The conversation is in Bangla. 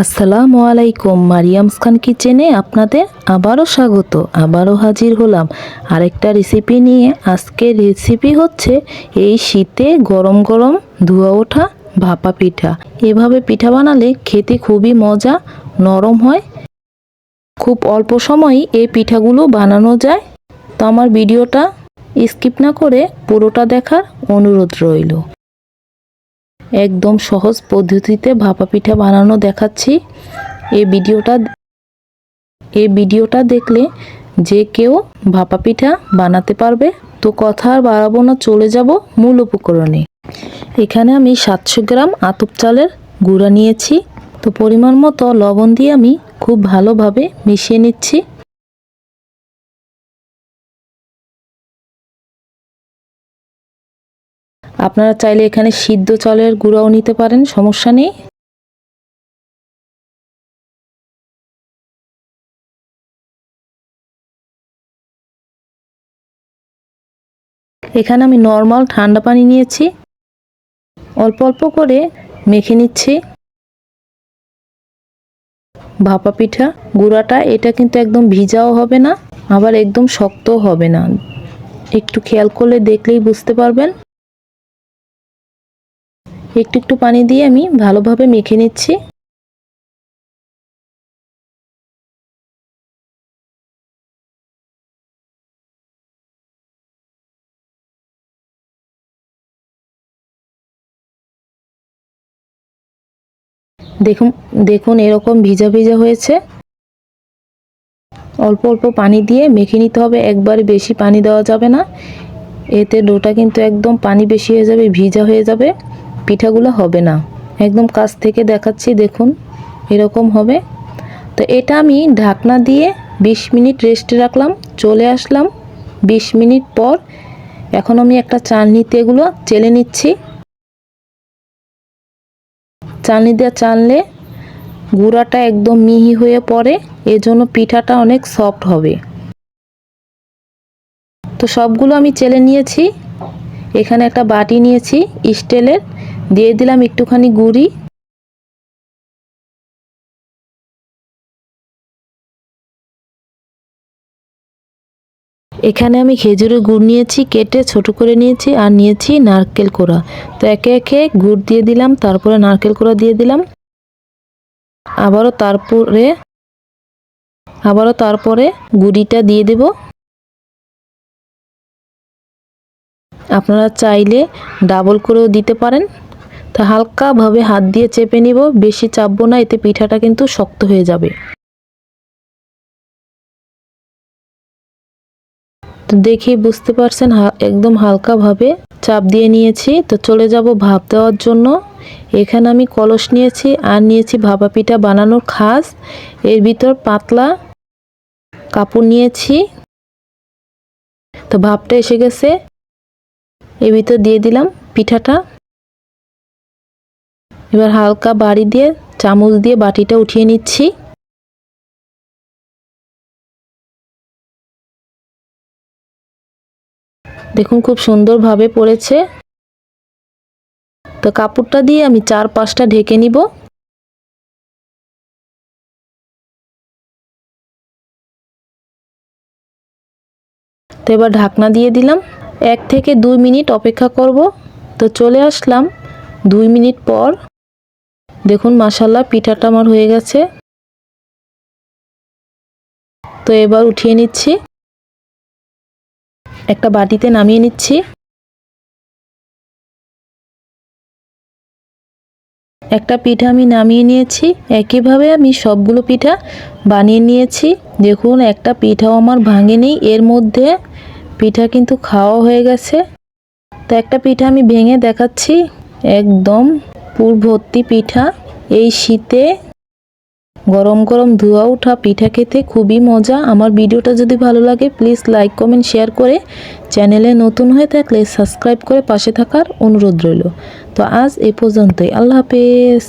আসসালামু আলাইকুম। মারিয়ামস খান কিচেনে আপনাদের আবারও স্বাগত। আবারও হাজির হলাম আরেকটা রেসিপি নিয়ে। আজকের রেসিপি হচ্ছে এই শীতে গরম গরম ধোয়া ওঠা ভাপা পিঠা। এভাবে পিঠা বানালে খেতে খুবই মজা, নরম হয়। খুব অল্প সময়েই এই পিঠাগুলো বানানো যায়। তো আমার ভিডিওটা স্কিপ না করে পুরোটা দেখার অনুরোধ রইল। একদম সহজ পদ্ধতিতে ভাপা পিঠা বানানো দেখাচ্ছি। এই ভিডিওটা দেখলে যে কেউ ভাপা পিঠা বানাতে পারবে। তো কথা আর বাড়াবো না, চলে যাব মূল উপকরণে। এখানে আমি 700 গ্রাম আতপ চালের গুঁড়া নিয়েছি। তো পরিমাণ মতো লবণ দিয়ে আমি খুব ভালোভাবে মিশিয়ে নিচ্ছি। আপনারা চাইলে এখানে সিদ্ধ চালের গুঁড়াও নিতে পারেন, সমস্যা নেই। এখানে আমি নর্মাল ঠান্ডা পানি নিয়েছি, অল্প অল্প করে মেখে নিচ্ছি। ভাপা পিঠা গুঁড়াটা এটা কিন্তু একদম ভিজাও হবে না, আবার একদম শক্তও হবে না। একটু খেয়াল করলে দেখলেই বুঝতে পারবেন। একটু একটু পানি দিয়ে আমি ভালোভাবে মেখে নিচ্ছি। দেখুন দেখুন এরকম ভিজা ভিজা হয়েছে। অল্প অল্প পানি দিয়ে মেখে নিতে হবে, একবারে বেশি পানি দেওয়া যাবে না। এতে ডোটা কিন্তু একদম পানি বেশি হয়ে যাবে, ভিজা হয়ে যাবে, পিঠাগুলো হবে না। একদম কাছ থেকে দেখাচ্ছি, দেখুন এরকম হবে। তো এটা আমি ঢাকনা দিয়ে 20 মিনিট রেস্টে রাখলাম। চলে আসলাম 20 মিনিট পর। এখন আমি একটা চালনিতে এগুলো চেলে নিচ্ছি। চালনি দিয়ে চাললে গুঁড়াটা একদম মিহি হয়ে পড়ে, এজন্য পিঠাটা অনেক সফট হবে। তো সবগুলো আমি চেলে নিয়েছি। এখানে একটা বাটি নিয়েছি স্টিলের, দিয়ে দিলাম একটুখানি গুঁড়ি। এখানে আমি খেজুরের গুড় নিয়েছি, কেটে ছোট করে নিয়েছি, আর নিয়েছি নারকেল কোড়া। তো একে একে গুড় দিয়ে দিলাম, তারপরে নারকেল কোড়া দিয়ে দিলাম। আবারও তারপরে গুড়িটা দিয়ে দেব। আপনারা চাইলে ডাবল করেও দিতে পারেন। তা হালকাভাবে হাত দিয়ে চেপে নিব, বেশি চাপবো না, এতে পিঠাটা কিন্তু শক্ত হয়ে যাবে। তো দেখি বুঝতে পারছেন, একদম হালকাভাবে চাপ দিয়ে নিয়েছি। তো চলে যাব ভাপ দেওয়ার জন্য। এখানে আমি কলস নিয়েছি, আর নিয়েছি ভাপা পিঠা বানানোর খাস। এর ভিতর পাতলা কাপড় নিয়েছি। তো ভাপটা এসে গেছে, এর ভিতর দিয়ে দিলাম পিঠাটা। এবার হালকা বাড়ি দিয়ে চামচ দিয়ে বাটিটা উঠিয়ে নিচ্ছি। দেখুন খুব সুন্দরভাবে পড়েছে। তো কাপড়টা দিয়ে আমি 4-5টা ঢেকে নিব। তো এবার ঢাকনা দিয়ে দিলাম, 1 থেকে 2 মিনিট অপেক্ষা করব। তো চলে আসলাম 2 মিনিট পর। দেখুন মাশাআল্লাহ পিঠাটা আমার হয়ে গেছে। তো এবার উঠিয়ে নিচ্ছি, একটা বাটিতে নামিয়ে নিচ্ছি। একটা পিঠা আমি নামিয়ে নিয়েছি। একইভাবে আমি সবগুলো পিঠা বানিয়ে নিয়েছি। দেখুন একটা পিঠাও আমার ভাঙেনি, এর মধ্যে পিঠা কিন্তু খাওয়া হয়ে গেছে। তো একটা পিঠা আমি ভেঙে দেখাচ্ছি, একদম পুর ভর্তি পিঠা। এই শীতে গরম গরম ধোয়া ওঠা পিঠা খেতে খুবই মজা। আমার ভিডিওটা যদি ভালো লাগে প্লিজ লাইক কমেন্ট শেয়ার করে, চ্যানেলে নতুন হয়ে থাকলে সাবস্ক্রাইব করে পাশে থাকার অনুরোধ রইল। তো আজ এ পর্যন্তই, আল্লাহ হাফেজ।